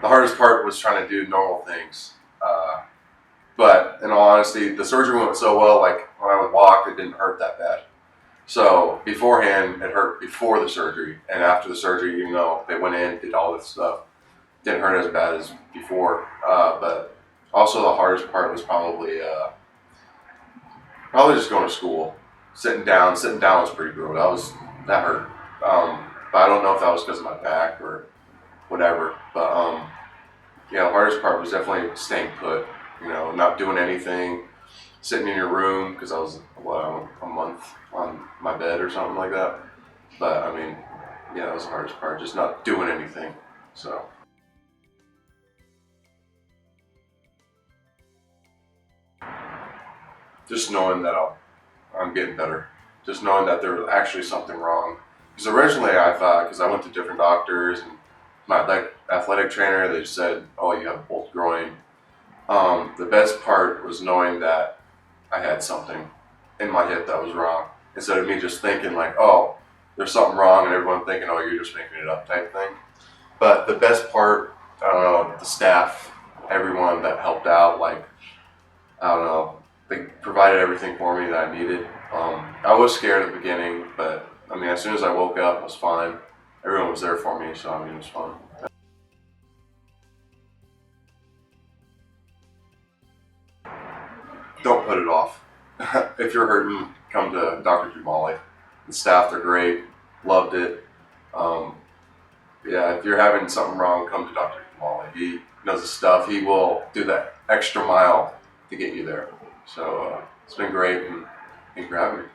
The hardest part was trying to do normal things. But in all honesty, the surgery went so well, like when I would walk, it didn't hurt that bad. So beforehand, it hurt before the surgery, and after the surgery, even though they went in, did all this stuff, didn't hurt as bad as before. But also the hardest part was probably just going to school. Sitting down was pretty brutal. That hurt. But I don't know if that was because of my back or whatever. But yeah, the hardest part was definitely staying put. You know, not doing anything, sitting in your room because I was a month on my bed or something like that. But I mean, yeah, that was the hardest part, just not doing anything. So. Just knowing that I'm getting better. Just knowing that there was actually something wrong. Because originally I thought, because I went to different doctors and my athletic trainer, they said, "Oh, you have a bolt groin." The best part was knowing that I had something in my hip that was wrong, instead of me just thinking like, "Oh, there's something wrong," and everyone thinking, "Oh, you're just making it up," type thing. But the best part, I don't know, the staff, everyone that helped out, like, I don't know, they provided everything for me that I needed. I was scared at the beginning, but I mean, as soon as I woke up, it was fine. Everyone was there for me, so I mean, it was fun. Don't put it off. If you're hurting, come to Dr. Jamali. The staff, they're great. Loved it. Um, yeah, if you're having something wrong, come to Dr. Jamali. He knows his stuff. He will do that extra mile to get you there. So it's been great, and thanks for having me.